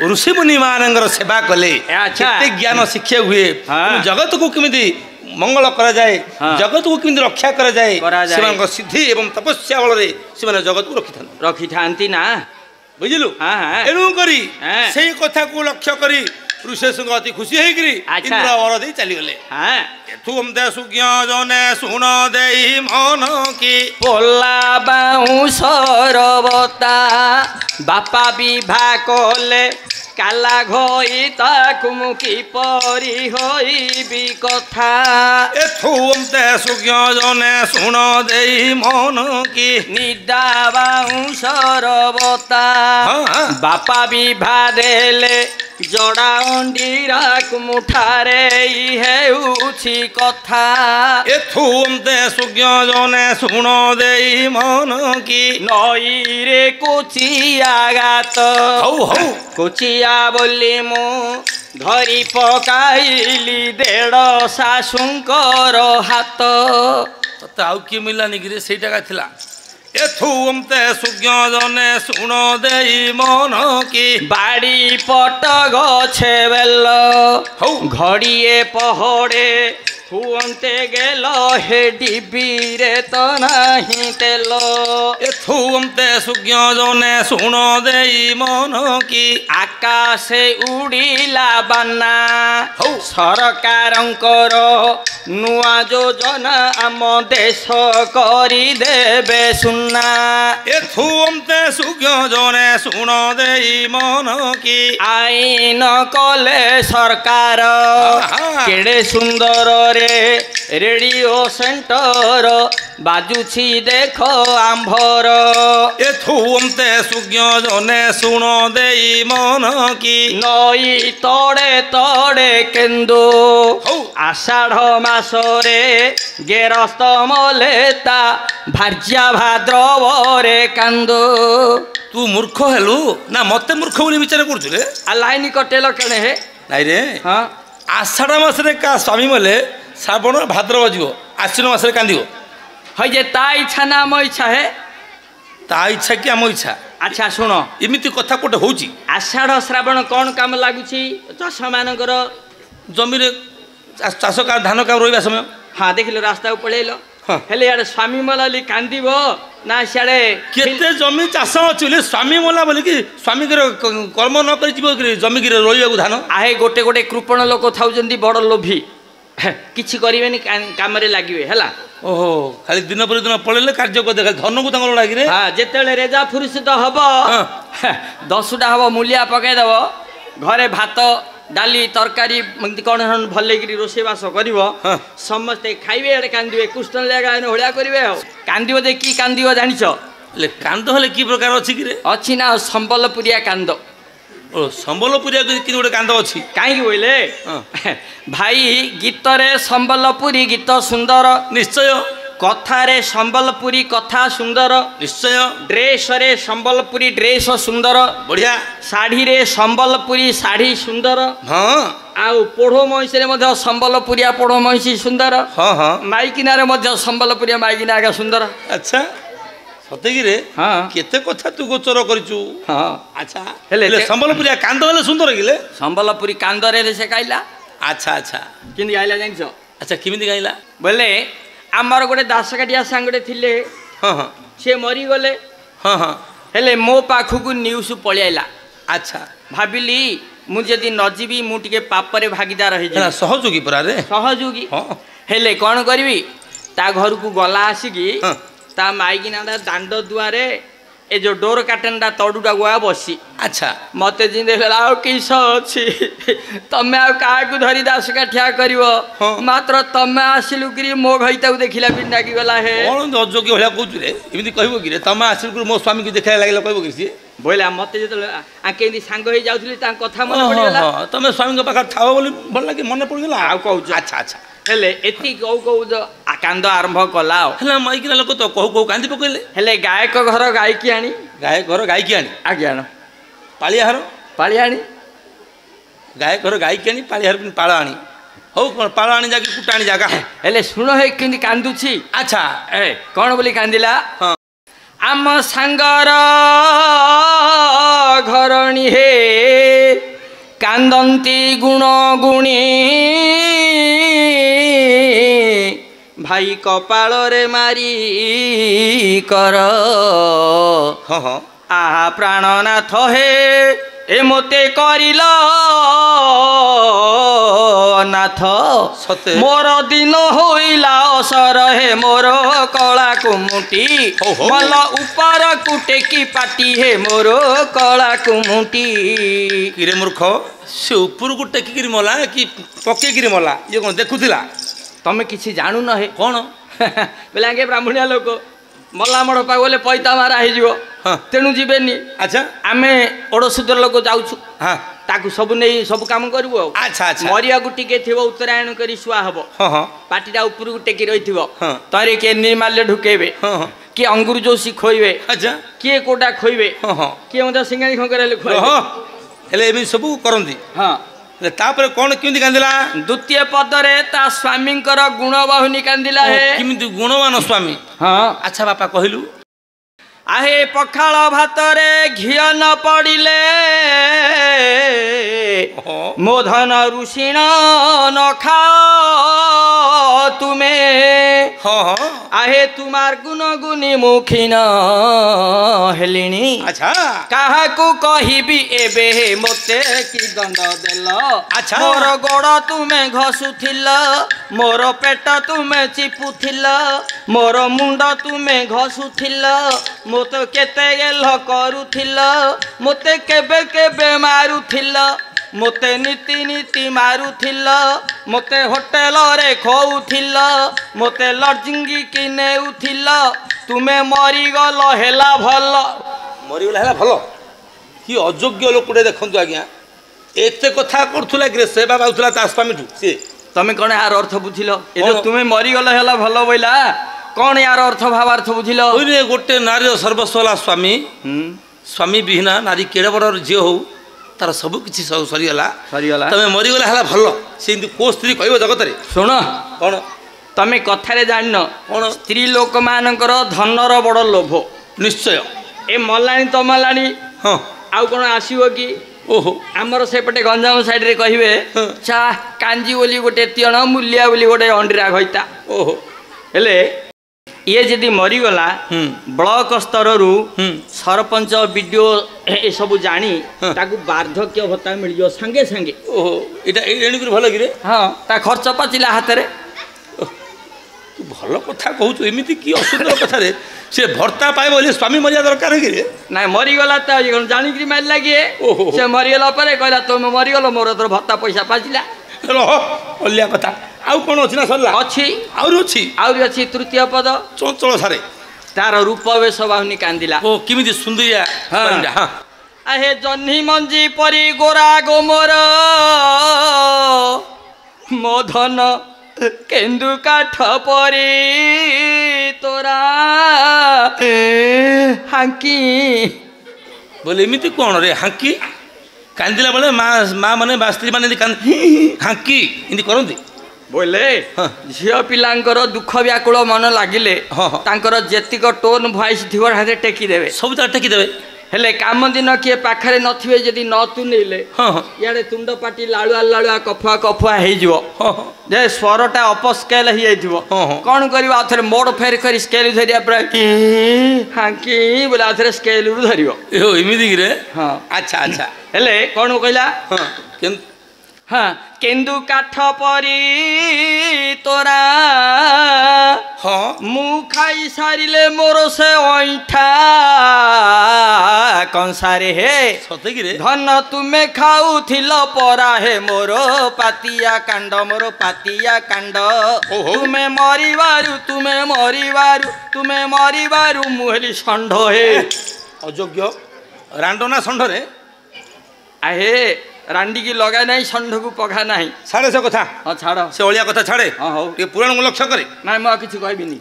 ऋषि मुनि मानकर सेवा कले केते ज्ञान शिक्षा हुए जगत को किमिति मंगल करा जाए जगत को किमिति रक्षा करा जाए सेमान सिद्धि एवं तपस्या बल रे सेमान जगत को रखि थांती ना बुझिलु एनु करी सेही कथा को लक्ष्य करी ऋषेश अति खुशी होगी इंद्र वर दे चली गले तुम दे सुज्ञ जने सुन दे मन की पोला बाउंसरबता बापा विभा कले काला घई ताकु मुकी परी होइबी कथा तुम दे सुज्ञ जने सुन दे मन की निदा बाउंसरबता बापा विभा देले जड़ा अंडीरा कुमुठारे हेउछि कथा तुम दे सुज्ञ जने सुन दे मन की नई रे कोचिया गात कोचिया बोली मु धरी पकाइली देड़ सासुंकर हाथ तते आउ कि मिलानी कि सेटा का थिला एथुम ते सुज्ञ जने सुन दे मन की बाड़ी पट गछे बेल घड़िए पहड़े हुअंते गेल हे डिबीरे तो नहीं तेल एथुम ते सुज्ञ जने सुन दे मन की आकाशे उड़ीला बाना सरकारंकर नुआ योजना आम देश करी देबे सुना एथुम ते सुज्ञ जने सुन दे मन की आईन कले सरकार केड़े सुंदर रेडियो सेंटर बाजुछि देख आंभर एथुम ते सुज्ञ जने सुन दे मन की नई तड़े तड़े केंदु आषाढ़ मासरे गेरस्त मलेता भार्या भाद्रवरे कांदु तू मूर्ख हेलु ना मते मूर्ख बोली विचार करछु रे आ लाइन कटेल केने हे नाइ रे हां आषाढ़ मासरे का स्वामी मले श्रावण भाद्रव जीव आश्विन मासरे कांदियो है जे ता इच्छा ना हम इच्छा है ता इच्छा कि आम इच्छा अच्छा सुन एमिति कथा कोटे होउची आषाढ़ श्रावण कौन काम लागुची चाष मानकर जमी रे चाष का धान का रोइबा समय हाँ देखिल रास्ता पळेलो हेले यार स्वामी मलाली कांदिबो ना सियाड़े केते जमी चाष अछि स्वामी मला बोले कि स्वामी कर्म न कर जीव जमी की रोइबा धान आहे गोटे गोटे कृपण लोक थाउजंदी बड़ लोभी किछि करिवेनी काम रे लागिवे हला ओहो खाली दिन पर दिन पळेले कार्य को देखा धन को तंगल लागि रे हां जेतेले रेजा फुरुषित हबो 10टा हबो मूलिया पकाइ देबो घरे भात डाली तरकारी कौन भल रोषेबास कर समस्ते खाइबे एडे कांदिबे कृष्ण लेगा होलिया करिवे कांदिबो दे की कांदिबो जानिछ ले कांद हले की प्रकार अछि कि रे अछि ना संबलपुरिया कांद ओ संबलपुरिया कि गोटे कांद अछि काहे बोले भाई गीत रे संबलपुरी गीत सुंदर निश्चय कथारे संबलपुरी कथा सुंदर निश्चय ड्रेस रे संबलपुरी ड्रेस सुंदर बढ़िया साड़ी रे संबलपुरी साड़ी सुंदर हाँ आउ पोढ़ो महिषी रे मध्य संबलपुरिया पोढ़ो महिषी सुंदर हाँ हाँ माइकिना रे मध्य संबलपुरिया माइकिना आगे सुंदर अच्छा सते कि रे हाँ केते कथा तू गोचर करछु हाँ अच्छा हेले संबलपुरिया कांद हेले सुंदर किले संबलपुरी कांद रे से गाइला अच्छा अच्छा किंदी गाइला जानिछो अच्छा किमिति गाइला बोले आमर गोटे दासकाटिया सांगड़े थिले हाँ हाँ से मरी गले हाँ हाँ हेले मो पाखु न्यूज पळिआइला अच्छा भाविली मु जदि न जीवी मु टिके पापरे भागीदार हो जाए सहयोगी परा रे सहयोगी हेले कौन करी ता घर को गला आसिकी ता माइकिना दांड दुआरे ए जो डोर काटेनटा तड़ुटा गुआ बसी अच्छा मत जिंदे किस अच्छी तमें क्या धरी दास काठिया कर मात्र तमें आसिलु कि मो घईता देखला भी डाकी गला है कौन अयोग्य भाया कहूँ रे एमती कह कि तमें आसिलु मो स्वामी को देखा लगे कह कि बोला मत जो आके सांग हो जाऊली कथा मन पड़गला तमें स्वामी पाखे थाओ बोली भल लगे मन पड़गला आ कहूँ अच्छा अच्छा हेले एति कौ कौ कांद आरंभ कला हेला माइकिना लोक तो कहू कहू कांदी पकइले हेले गायक घर गायकी आनी गायक घर गायकी आनी आज्ञा पालिया आनी गायक घर गायकी आनी पालिया पाळ आनी हो कोन पाळ आनी जाके कुटा आनी जागा हेले सुनो हे किंदी कांदुची अच्छा ए कोन बोली कांदिला आम सांगर घरणी हे କାନ୍ଦନ୍ତି ଗୁଣ ଗୁଣୀ ଭାଇ କପାଳରେ ମାରି କର ଆହା ପ୍ରାଣନାଥ ହେ ଏ ମୋତେ କରିଲ ନାଥ ମୋର ଦିନ ହୋଇଲା ଅସର ହେ ମୋର କଳା କୁମୁଟି ମଲ ଉପରକୁ ଟେକି ପାଟି ହେ ମୋର କଳା କୁମୁଟି। କିରେ ମୂର୍ଖ ସେ ଉପରକୁ ଟେକିକିରି ମଲା କି ପକେଇକିରି ମଲା ଇଏ କ'ଣ ଦେଖୁଥିଲା? ତମେ କିଛି ଜାଣୁନ ହେ କ'ଣ ବୋଲେ ଆଗେ ବ୍ରାହ୍ମଣିଆ ଲୋକ ମଲା ମଡ଼ ପାଗ ଗଲେ ପଇତା ମାରା ହେଇଯିବ ତେଣୁ ଯିବେନି। ଆଚ୍ଛା ଆମେ ଓଡ଼ଶୁଦ୍ର ଲୋକ ଯାଉଛୁ ତାକୁ ସବୁ ନେଇ ସବୁ କାମ କରିବୁ ଆଉ। ଆଚ୍ଛା ଆଚ୍ଛା ମରିବାକୁ ଟିକେ ଥିବ ଉତ୍ତରାୟଣ କରି ଶୁଆ ହବ ପାଟିଟା ଉପରକୁ ଟେକି ରହିଥିବ ତରେ କିଏ ନିର୍ମାଲ୍ୟ ଢୁକେଇବେ କିଏ ଅଙ୍ଗୁର ଯୋଶୀ ଖୋଇବେ କିଏ କୋଉଟା ଖୋଇବେ କିଏ ମଧ୍ୟ ସିଙ୍ଗାଣି ଖଙ୍କର ହେଲେ ଖୋଇବେ ହେଲେ ଏମିତି ସବୁ କରନ୍ତି। ତାପରେ କ'ଣ କେମିତି କାନ୍ଦିଲା? ଦ୍ୱିତୀୟ ପଦରେ ତା ସ୍ୱାମୀଙ୍କର ଗୁଣ ବାହୁନି କାନ୍ଦିଲା। କେମିତି ଗୁଣମାନ ସ୍ୱାମୀ? ଆଚ୍ଛା ବାପା କହିଲୁ। ଆହେ ପଖାଳ ଭାତରେ ଘିଅ ନ ପଡ଼ିଲେ ମୋ ଧନ ଋଷିଣ ନ ଖାଅ ତୁମେ ଆହେ ତୁମାର ଗୁଣ ଗୁନି ମୁଖିନ ହେଲିଣି କାହାକୁ କହିବି ଏବେ ମୋତେ କି ଦଣ୍ଡ ଦେଲ। ମୋର ଗୋଡ଼ ତୁମେ ଘଷୁଥିଲ ମୋର ପେଟ ତୁମେ ଚିପୁଥିଲ ମୋର ମୁଣ୍ଡ ତୁମେ ଘଷୁଥିଲ ମୋତେ କେତେ ଗେଲ କରୁଥିଲ ମୋତେ କେବେ କେବେ ମାରୁଥିଲ ମୋତେ ନୀତି ନୀତି ମାରୁଥିଲ ମୋତେ ହୋଟେଲରେ ଖୋଉଥିଲ ମୋତେ ଲଜିଙ୍ଗିକି ନେଉଥିଲ ତୁମେ ମରିଗଲ ହେଲା ଭଲ। ମରିଗଲା ହେଲା ଭଲ? କି ଅଯୋଗ୍ୟ ଲୋକଟେ ଦେଖନ୍ତୁ ଆଜ୍ଞା ଏତେ କଥା କରୁଥିଲା କି ସେ ବାବା ହେଉଥିଲା ତା ସ୍ୱାମୀଠୁ ସିଏ। ତମେ କ'ଣ ଏହାର ଅର୍ଥ ବୁଝିଲ? ଏ ଯୋଉ ତୁମେ ମରିଗଲ ହେଲା ଭଲ ବୋଇଲା କ'ଣ ୟାର ଅର୍ଥ ଭାବାର୍ଥ ବୁଝିଲ? ଗୋଟେ ନାରୀର ସର୍ବସ୍ୱ ହେଲା ସ୍ୱାମୀ। ସ୍ୱାମୀ ବିହୀନା ନାରୀ କେଡ଼େ ବଡ଼ ଝିଅ ହଉ ତାର ସବୁ କିଛି ସରିଗଲା ତମେ ମରିଗଲା ହେଲା ଭଲ ସେ ଏମିତି କୋଉ ସ୍ତ୍ରୀ କହିବ ଜଗତରେ? ଶୁଣ କ'ଣ ତମେ କଥାରେ ଜାଣିନ କ'ଣ ସ୍ତ୍ରୀ ଲୋକମାନଙ୍କର ଧନର ବଡ଼ ଲୋଭ। ନିଶ୍ଚୟ ଏ ମଲାଣି ତ ମଲାଣି ଆଉ କ'ଣ ଆସିବ କି? ଓହୋ ଆମର ସେପଟେ ଗଞ୍ଜାମ ସାଇଡରେ କହିବେ ଚା କାଞ୍ଜି ବୋଲି ଗୋଟେ ତିଅଣ ମୂଲିଆ ବୋଲି ଗୋଟେ ଅଣ୍ଡିରା ଘଇତା। ଓହୋ ହେଲେ ଇଏ ଯଦି ମରିଗଲା ବ୍ଲକ ସ୍ତରରୁ ସରପଞ୍ଚ ବିଡିଓ ଏସବୁ ଜାଣି ତାକୁ ବାର୍ଦ୍ଧକ୍ୟ ଭତ୍ତା ମିଳିଯିବ ସାଙ୍ଗେ ସାଙ୍ଗେ। ଓହୋ ଏଇଟା ଏଣିକରି ଭଲ କିରେ? ତା ଖର୍ଚ୍ଚ ପାଚିଲା ହାତରେ। ତୁ ଭଲ କଥା କହୁଛୁ ଏମିତି କି ଅସୁନ୍ଦର କଥାରେ ସେ ଭର୍ତ୍ତା ପାଇବ ବୋଲି ସ୍ୱାମୀ ମରିବା ଦରକାର କିରେ? ନାଇଁ ମରିଗଲା ତ ଜାଣିକିରି ମାରିଲା କିଏ? ସେ ମରିଗଲା ପରେ କହିଲା ତମେ ମରିଗଲ ମୋର ତୋର ଭତ୍ତା ପଇସା ପାଚିଲା। ରହ ଅଲିଆ କଥା ଆଉ କ'ଣ ଅଛି ନା ସରିଲା? ଅଛି ଆହୁରି ଅଛି ତୃତୀୟ ପଦ ଚଞ୍ଚଳ ସାରେ ତାର ରୂପ ବେଶ ବାହୁନି କାନ୍ଦିଲା। ଓ କେମିତି ସୁନ୍ଦରିଆ ଆହେ ଜହ୍ନି ମଞ୍ଜି ପରି ଗୋରା ଗୋମର ମୋ ଧନ କେନ୍ଦୁ କାଠ ପରି ତୋରା ହାଙ୍କି ବୋଲେ ଏମିତି କ'ଣ ରେ ହାଙ୍କି କାନ୍ଦିଲା ବେଳେ ମା ମାନେ ବା ସ୍ତ୍ରୀ ମାନେ ହାଙ୍କି ଏମିତି କରନ୍ତି ବୋଇଲେ ଝିଅ ପିଲାଙ୍କର ଦୁଃଖ ବ୍ୟାକୁଳ ମନ ଲାଗିଲେ ତାଙ୍କର ଯେତିକ ଟୋନ୍ ଭଏସ୍ ଥିବ ହାତରେ ଟେକିଦେବେ ସବୁ ତାର ଟେକିଦେବେ। ହେଲେ କାମ ଦିନ କିଏ ପାଖରେ ନଥିବେ ଯଦି ନ ତୁନେଇଲେ ଇଆଡ଼େ ତୁଣ୍ଡ ପାଟି ଲାଳୁଆ ଲାଳୁଆ କଫୁଆ କଫୁଆ ହେଇଯିବ ଯେ ସ୍ୱରଟା ଅପସ୍କେଲ ହେଇଯାଇଥିବ। କ'ଣ କରିବ ଆଉ ଥରେ ମୋଡ଼ ଫେର କରି ସ୍କେଲ ଧରିବା ପ୍ରାୟ ହାଙ୍କି ବୋଲେ ଆଉ ଥରେ ସ୍କେଲରୁ ଧରିବ। ଏମିତି କିରେ? ଆଚ୍ଛା ଆଚ୍ଛା ହେଲେ କ'ଣ କହିଲା? କେନ୍ଦୁ କାଠ ପରି ତୋରା ମୁଁ ଖାଇ ସାରିଲେ ମୋର ସେ ଅଇଁଠା କଂସାରେ ହେ ଧନ ତୁମେ ଖାଉଥିଲ ପରା ହେ ମୋର ପାତିଆ କାଣ୍ଡ ମୋର ପାତିଆ କାଣ୍ଡ ତୁମେ ମରିବାରୁ ମୁଁ ହେଲି ଷଣ୍ଢ ହେ। ଅଯୋଗ୍ୟ ରାଣ୍ଡ ନା ଷଣ୍ଢରେ? ଆହେ ରାଣ୍ଡିକି ଲଗା ନାହିଁ ଷଣ୍ଢକୁ ପଘା ନାହିଁ। ଛାଡ଼େ ସେ କଥା ଛାଡ଼ ସେ ଅଳିଆ କଥା ଛାଡ଼େ। ହଉ ଟିକେ ପୁରାଣକୁ ଲକ୍ଷ୍ୟ କରେ। ନାଇଁ ମୁଁ ଆଉ କିଛି କହିବିନି।